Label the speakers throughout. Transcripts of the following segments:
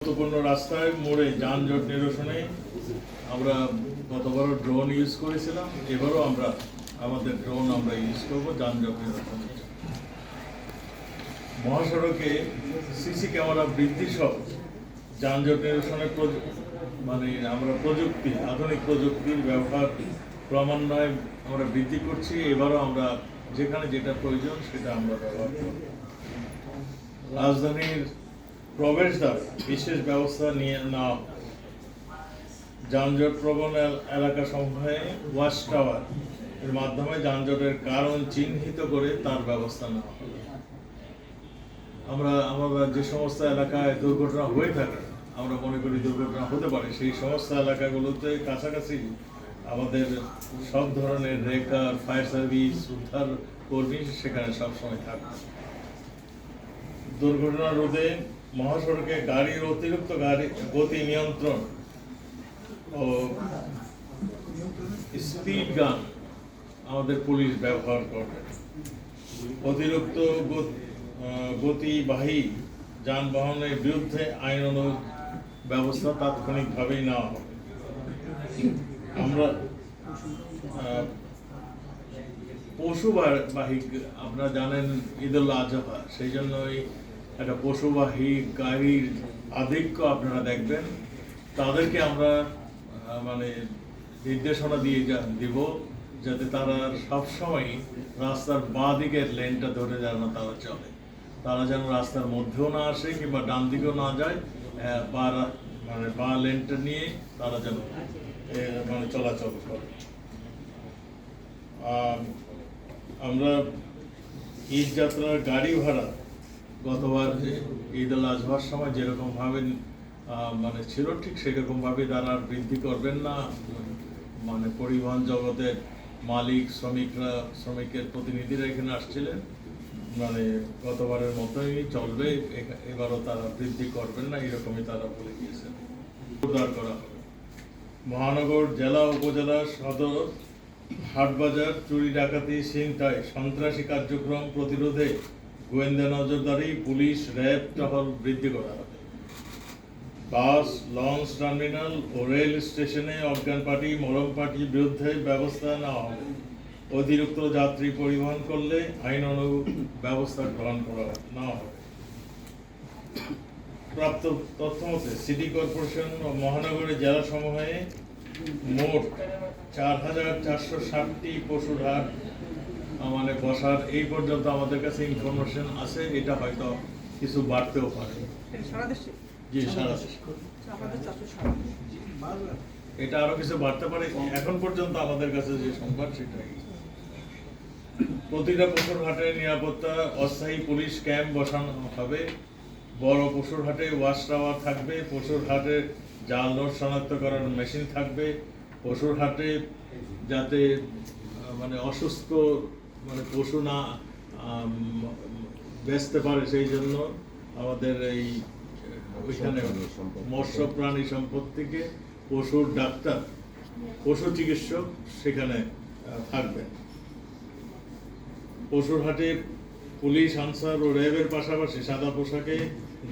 Speaker 1: গুরুত্বপূর্ণ রাস্তায় মোড়ে যানজট নিরসনে আমরা গতবারও ড্রোন ইউজ করেছিলাম, এবারও আমাদের ড্রোন ইউজ করব যানজট নিরসনে। মহাসড়কে সিসি ক্যামেরা বৃদ্ধি সহ যানজট নিরসনের আমরা আধুনিক প্রযুক্তির ব্যবহার ক্রমান্বয়ে আমরা বৃদ্ধি করছি। এবারও আমরা যেখানে যেটা প্রয়োজন সেটা আমরা ব্যবহার করব। রাজধানীর প্রবেশদ্বারে বিশেষ ব্যবস্থা নিয়ে নেওয়া হবে। যানজট প্রবণ এলাকা সমূহে ওয়াচ টাওয়ার এর মাধ্যমে যানজটের কারণ চিহ্নিত করে তার ব্যবস্থা নেওয়া হবে। আমরা যে সমস্ত এলাকায় দুর্ঘটনা হয়ে থাকে, আমরা মনে করি দুর্ঘটনা হতে পারে, সেই সমস্ত এলাকাগুলোতে কাছাকাছি আমাদের সব ধরনের রেকার, ফায়ার সার্ভিস, উদ্ধার কর্মী সেখানে সবসময় থাকবে। দুর্ঘটনা রোধে মহাসড়কে গাড়ির অতিরিক্ত গতি নিয়ন্ত্রণ ও স্পিড গান আমাদের পুলিশ ব্যবহার করবে। অতিরিক্ত গতিবাহী যানবাহনের বিরুদ্ধে আইনানুগ ব্যবস্থা তাৎক্ষণিকভাবেই নেওয়া হবে। আমরা পশুবাহী, আপনারা জানেন ঈদুল আজহা, সেই জন্যই একটা পশুবাহী গাড়ির আধিক্য আপনারা দেখবেন। তাদেরকে আমরা নির্দেশনা দিয়ে দিব যাতে তারা সবসময় রাস্তার বাঁ দিকের লেনটা ধরে যেন তারা চলে, তারা যেন রাস্তার মধ্যেও না আসে কিংবা ডান দিকেও না যায়, বাঁ লেনটা নিয়ে তারা যেন চলাচল করে। আমরা ঈদ যাত্রার গাড়ি ভাড়া গতবার ঈদুল আজহার সময় যেরকম ভাবে ছিল, ঠিক সেরকম ভাবে তারা বৃদ্ধি করবেন না। পরিবহন জগতের মালিক, শ্রমিকের প্রতিনিধিরা এখানে আসছিলেন, গতবারের মতোই চলবে, এবারও তারা বৃদ্ধি করবেন না, এরকমই তারা বলে গিয়েছেন। উদ্ধার করা হবে। মহানগর, জেলা, উপজেলা, সদর, হাটবাজার চুরি, ডাকাতি, ছিনতাই, সন্ত্রাসী কার্যক্রম প্রতিরোধে গোয়েন্দা নজরদারি, পুলিশ, র্যাব টহল বৃদ্ধি করা হবে। বাস, লঞ্চ টার্মিনাল ও রেল স্টেশনে অজ্ঞান পার্টি, মরম পার্টির বিরুদ্ধে ব্যবস্থা নেওয়া হবে। অতিরিক্ত যাত্রী পরিবহন করলে আইনানুগ ব্যবস্থা গ্রহণ নেওয়া হবে। প্রাপ্ত তথ্য মতে সিটি কর্পোরেশন ও মহানগরের জেলাসমূহে মোট ৪,৪৬০টি পশুর হাট বসার এই পর্যন্ত আমাদের কাছে ইনফরমেশন আছে। এটা হয়তো কিছু বাড়তেও পারে। জি, সারা দেশে এটা আরো কিছু বাড়তে পারে। এখন পর্যন্ত আমাদের কাছে যে সংবাদ সেটাই। প্রতিটা পশুর হাটে নিরাপত্তা অস্থায়ী পুলিশ ক্যাম্প বসানো হবে। বড় পশুর হাটে ওয়াচ টাওয়ার থাকবে। পশুর হাটে জাল নোট শনাক্ত করার মেশিন থাকবে। পশুর হাটে যাতে অসুস্থ পশু না বেচতে পারে, সেই জন্য আমাদের ওইখানে মৎস্য প্রাণী সম্পদ থেকে পশুর ডাক্তার, পশু চিকিৎসক সেখানে থাকবে। পশুর হাটে পুলিশ, আনসার ও র্যাবের পাশাপাশি সাদা পোশাকে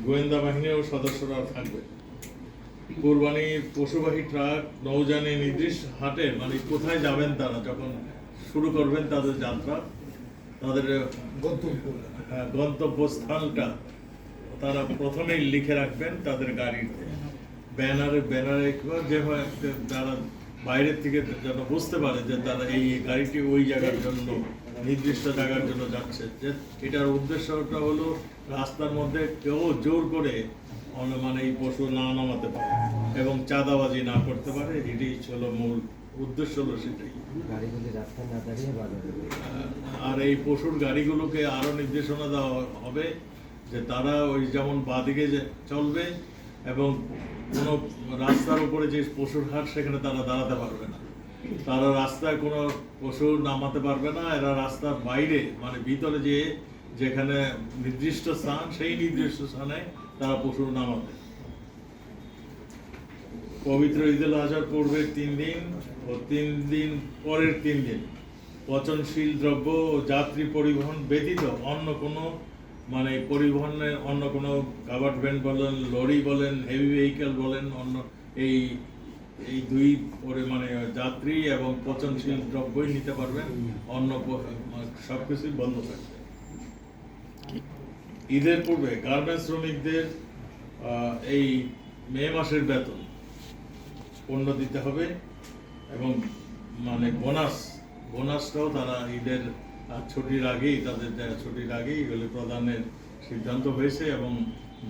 Speaker 1: গোয়েন্দা বাহিনীর সদস্যরা থাকবে। কুরবানির পশুবাহী ট্রাক, নৌযানে নির্দিষ্ট হাটে কোথায় যাবেন তারা যখন শুরু করবেন তাদের যাত্রা, তাদের গন্তব্যস্থানটা তারা প্রথমেই লিখে রাখবেন তাদের গাড়িতে, ব্যানারে যারা বাইরের থেকে যেন বুঝতে পারে যে তারা এই গাড়িটি ওই জায়গার জন্য, নির্দিষ্ট জায়গার জন্য যাচ্ছে। যে এটার উদ্দেশ্যটা হলো রাস্তার মধ্যে কেউ জোর করে এই পশু না নামাতে পারে এবং চাঁদাবাজি না করতে পারে। এটি হলো মূল উদ্দেশ্য, হলো সেটাই। আর এই পশুর গাড়িগুলোকে আরো নির্দেশনা দেওয়া হবে যে তারা যেমন বাঁদিকে চলবে এবং কোনো রাস্তার উপরে যে পশুর হাট সেখানে তারা দাঁড়াতে পারবে না, তারা রাস্তায় কোনো পশু নামাতে পারবে না। এরা রাস্তার বাইরে ভিতরে যেখানে নির্দিষ্ট স্থান, সেই নির্দিষ্ট স্থানে তারা পশু নামাবে। পবিত্র ঈদুল আজহার পূর্বের 3 দিন ও 3 দিন পরের 3 দিন পচনশীল দ্রব্য ও যাত্রী পরিবহন ব্যতীত অন্য কোনো মানে পরিবহনের অন্য কোনো কাভার্ড ভ্যান বলেন, লরি বলেন, হেভি ভেহিকেল বলেন, অন্য এই এই দুই পরে মানে যাত্রী এবং পচনশীল দ্রব্যই নিতে পারবেন, অন্য সবকিছুই বন্ধ থাকবে। ঈদের পূর্বে গার্মেন্টস শ্রমিকদের এই মে মাসের বেতন পণ্য দিতে হবে এবং মানে বোনাসটাও তারা ঈদের ছুটির আগেই, তাদের ছুটির আগেই এগুলো প্রদানের সিদ্ধান্ত হয়েছে এবং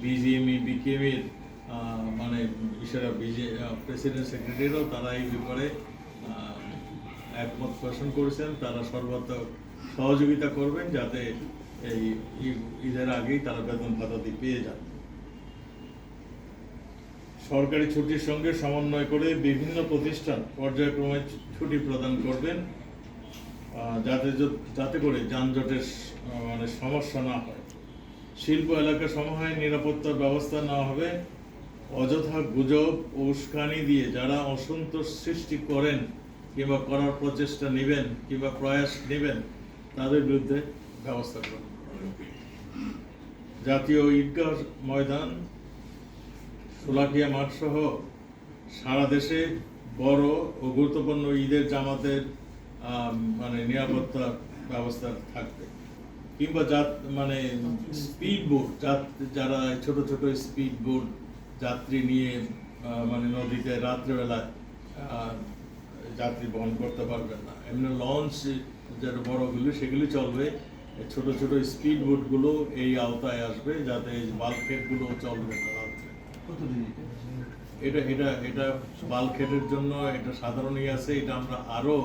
Speaker 1: বিজিএমই বিকেএমির মানে ইশারা প্রেসিডেন্ট সেক্রেটারিরাও তারা এই ব্যাপারে একমত পোষণ করেছেন। তারা সর্বাত্মক সহযোগিতা করবেন যাতে এই ঈদের আগেই তারা বেতন ভাতা পেয়ে যান। সরকারি ছুটির সঙ্গে সমন্বয় করে বিভিন্ন প্রতিষ্ঠান পর্যায়ক্রমে ছুটি প্রদান করবেন যাতে করে যানজটের মানে সমস্যা না হয়। শিল্প এলাকা সমূহে নিরাপত্তার ব্যবস্থা নেওয়া হবে। অযথা গুজব ও উস্কানি দিয়ে যারা অসন্তোষ সৃষ্টি করেন কিংবা করার প্রচেষ্টা নেবেন কিংবা প্রয়াস নেবেন তাদের বিরুদ্ধে ব্যবস্থা করবেন। জাতীয় ঈদগাহ ময়দান, শোলাকিয়া মাঠ সহ সারা দেশে বড় ও গুরুত্বপূর্ণ ঈদের জামাতের মানে নিরাপত্তা ব্যবস্থা থাকবে। কিংবা মানে স্পিড বোট, যারা ছোট ছোট স্পিড বোট যাত্রী নিয়ে মানে নদীতে রাত্রেবেলায় যাত্রী বহন করতে পারবেন না, এমনি লঞ্চ যারা বড়গুলো সেগুলি চলবে। ছোট ছোট স্পিড বোটগুলো এই আওতায় আসবে, যাতে বাল্কহেডগুলো চলবে না রাত্রে। এটা বাল্কহেডের জন্য এটা সাধারণই আছে, এটা আমরা আরো